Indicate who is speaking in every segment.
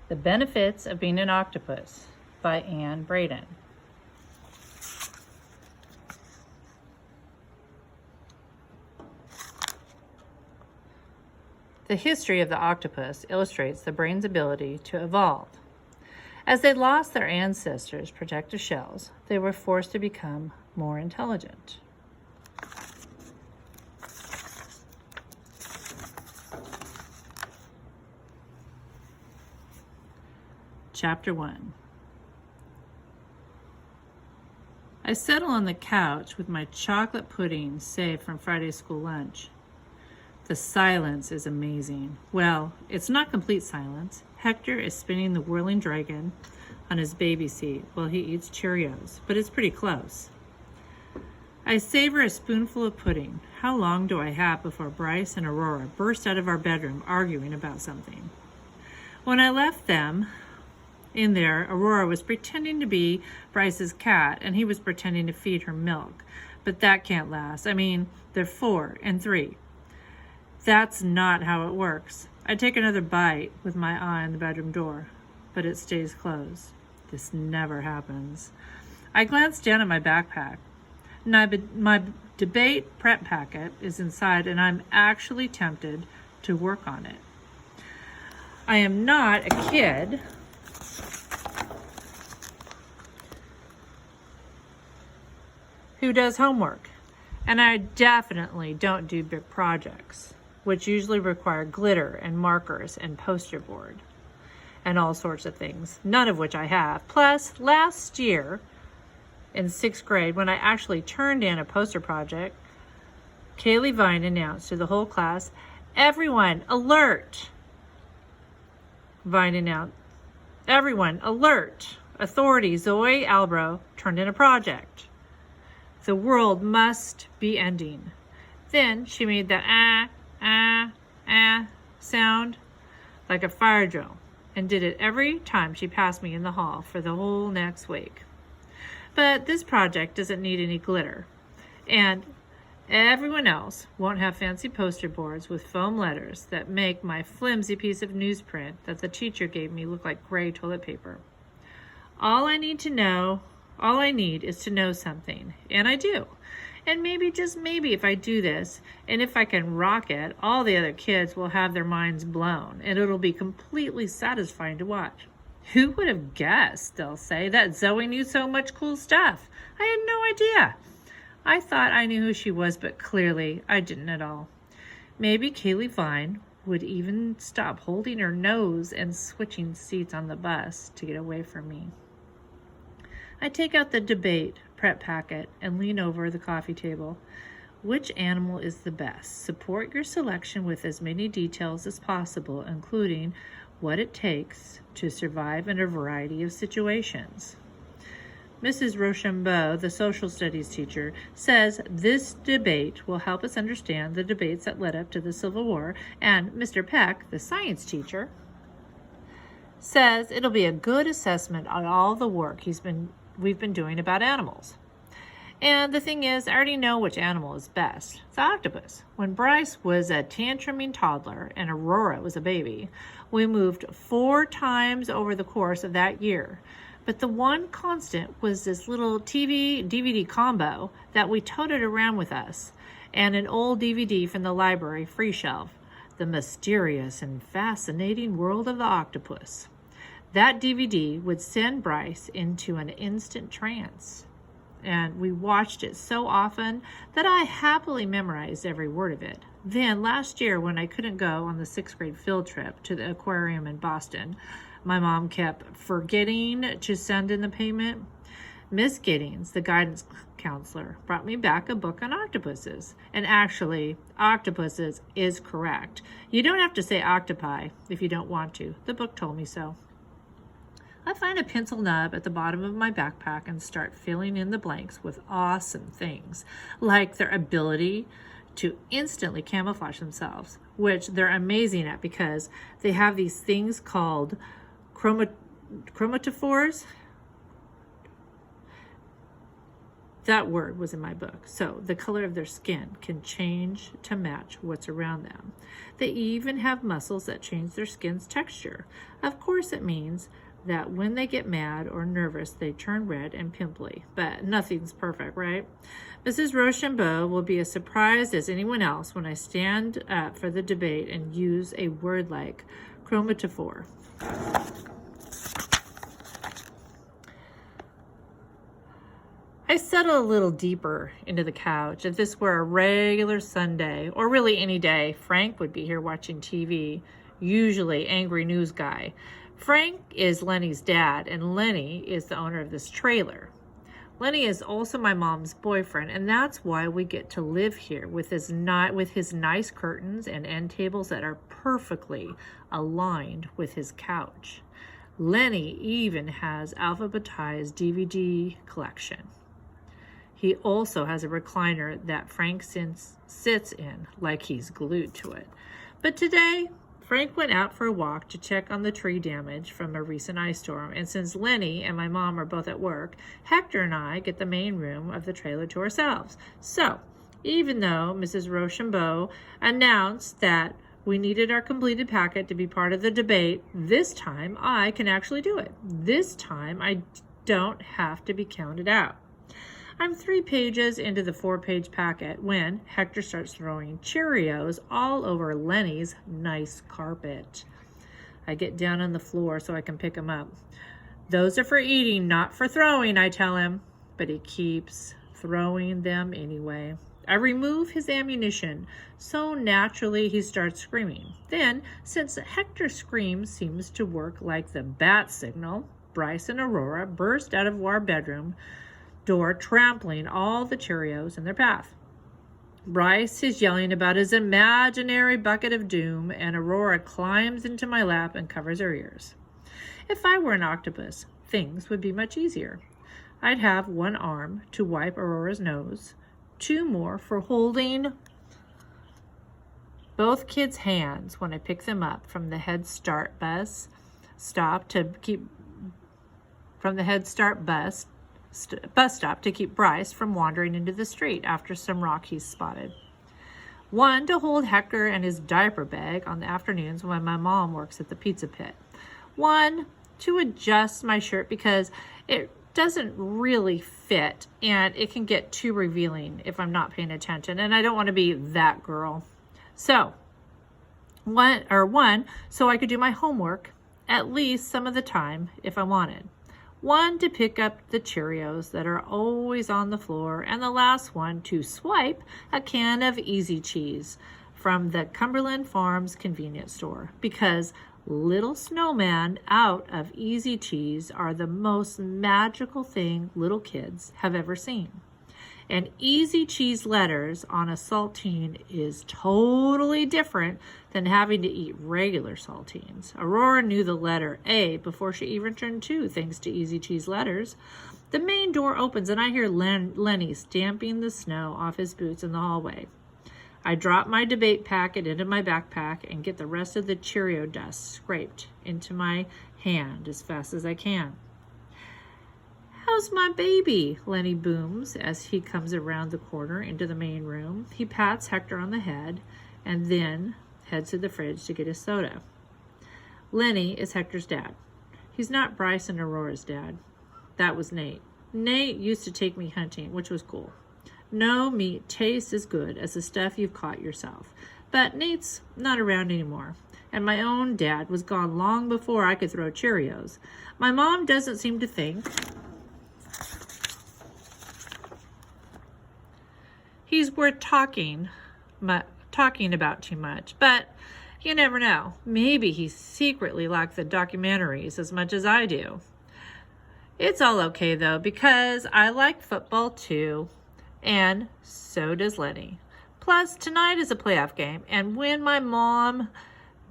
Speaker 1: The Benefits of Being an Octopus by Anne Braden. The history of the octopus illustrates the brain's ability to evolve. As they lost their ancestors' protective shells, they were forced to become more intelligent. Chapter 1. I settle on the couch with my chocolate pudding saved from Friday's school lunch. The silence is amazing. Well, it's not complete silence. Hector is spinning the whirling dragon on his baby seat while he eats Cheerios, but it's pretty close. I savor a spoonful of pudding. How long do I have before Bryce and Aurora burst out of our bedroom arguing about something? When I left them in there, Aurora was pretending to be Bryce's cat, and he was pretending to feed her milk. But that can't last. I mean, they're 4 and 3. That's not how it works. I take another bite with my eye on the bedroom door, but it stays closed. This never happens. I glance down at my backpack. My debate prep packet is inside, and I'm actually tempted to work on it. I am not a kid who does homework, and I definitely don't do big projects, which usually require glitter and markers and poster board and all sorts of things, none of which I have. Plus, last year in 6th grade, when I actually turned in a poster project, Kaylee Vine announced to the whole class, "Everyone, alert!" Vine announced, "Everyone, alert! Authority Zoe Albro turned in a project. The world must be ending." Then she made the sound like a fire drill and did it every time she passed me in the hall for the whole next week. But this project doesn't need any glitter, and everyone else won't have fancy poster boards with foam letters that make my flimsy piece of newsprint that the teacher gave me look like gray toilet paper. All I need is to know something, and I do. And maybe, just maybe, if I do this, and if I can rock it, all the other kids will have their minds blown, and it'll be completely satisfying to watch. Who would have guessed, they'll say, that Zoe knew so much cool stuff? I had no idea. I thought I knew who she was, but clearly I didn't at all. Maybe Kaylee Vine would even stop holding her nose and switching seats on the bus to get away from me. I take out the debate prep packet and lean over the coffee table. Which animal is the best? Support your selection with as many details as possible, including what it takes to survive in a variety of situations. Mrs. Rochambeau, the social studies teacher, says this debate will help us understand the debates that led up to the Civil War, and Mr. Peck, the science teacher, says it'll be a good assessment on all the work we've been doing about animals. And the thing is, I already know which animal is best. The octopus. When Bryce was a tantruming toddler and Aurora was a baby, we moved 4 times over the course of that year. But the one constant was this little TV-DVD combo that we toted around with us, and an old DVD from the library free shelf, The Mysterious and Fascinating World of the Octopus. That DVD would send Bryce into an instant trance, and we watched it so often that I happily memorized every word of it. Then last year, when I couldn't go on the 6th grade field trip to the aquarium in Boston, my mom kept forgetting to send in the payment. Miss Giddings, the guidance counselor, brought me back a book on octopuses. And actually, octopuses is correct. You don't have to say octopi if you don't want to. The book told me so. I find a pencil nub at the bottom of my backpack and start filling in the blanks with awesome things, like their ability to instantly camouflage themselves, which they're amazing at because they have these things called chromatophores. That word was in my book. So the color of their skin can change to match what's around them. They even have muscles that change their skin's texture. Of course, it means that when they get mad or nervous, they turn red and pimply. But nothing's perfect, right? Mrs. Rochambeau will be as surprised as anyone else when I stand up for the debate and use a word like chromatophore. I settle a little deeper into the couch. If this were a regular Sunday, or really any day, Frank would be here watching TV, usually angry news guy. Frank is Lenny's dad, and Lenny is the owner of this trailer. Lenny is also my mom's boyfriend, and that's why we get to live here with his nice curtains and end tables that are perfectly aligned with his couch. Lenny even has alphabetized DVD collection. He also has a recliner that Frank sits in like he's glued to it. But today, Frank went out for a walk to check on the tree damage from a recent ice storm, and since Lenny and my mom are both at work, Hector and I get the main room of the trailer to ourselves. So, even though Mrs. Rochambeau announced that we needed our completed packet to be part of the debate, this time I can actually do it. This time I don't have to be counted out. I'm 3 pages into the 4-page packet when Hector starts throwing Cheerios all over Lenny's nice carpet. I get down on the floor so I can pick them up. Those are for eating, not for throwing, I tell him, but he keeps throwing them anyway. I remove his ammunition, so naturally he starts screaming. Then, since Hector's scream seems to work like the bat signal, Bryce and Aurora burst out of our bedroom door, trampling all the Cheerios in their path. Bryce is yelling about his imaginary bucket of doom, and Aurora climbs into my lap and covers her ears. If I were an octopus, things would be much easier. I'd have 1 arm to wipe Aurora's nose, 2 more for holding both kids' hands when I pick them up from the Head Start bus stop to keep Bryce from wandering into the street after some rock he's spotted. 1 to hold Hector and his diaper bag on the afternoons when my mom works at the pizza pit. 1 to adjust my shirt because it doesn't really fit and it can get too revealing if I'm not paying attention, and I don't want to be that girl. So, 1 so I could do my homework at least some of the time if I wanted. 1 to pick up the Cheerios that are always on the floor, and the last one to swipe a can of Easy Cheese from the Cumberland Farms convenience store, because little snowmen out of Easy Cheese are the most magical thing little kids have ever seen. And Easy Cheese letters on a saltine is totally different than having to eat regular saltines. Aurora knew the letter A before she even turned 2, thanks to Easy Cheese letters. The main door opens and I hear Lenny stamping the snow off his boots in the hallway. I drop my debate packet into my backpack and get the rest of the Cheerio dust scraped into my hand as fast as I can. "How's my baby?" Lenny booms as he comes around the corner into the main room. He pats Hector on the head and then heads to the fridge to get his soda. Lenny is Hector's dad. He's not Bryce and Aurora's dad. That was Nate. Nate used to take me hunting, which was cool. No meat tastes as good as the stuff you've caught yourself. But Nate's not around anymore. And my own dad was gone long before I could throw Cheerios. My mom doesn't seem to think he's worth talking about too much, but you never know. Maybe he secretly liked the documentaries as much as I do. It's all okay though, because I like football too, and so does Lenny. Plus, tonight is a playoff game, and when my mom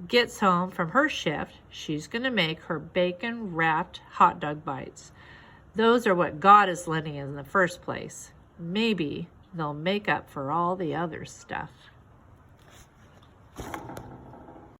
Speaker 1: gets home from her shift, she's going to make her bacon-wrapped hot dog bites. Those are what got us Lenny in the first place. Maybe they'll make up for all the other stuff.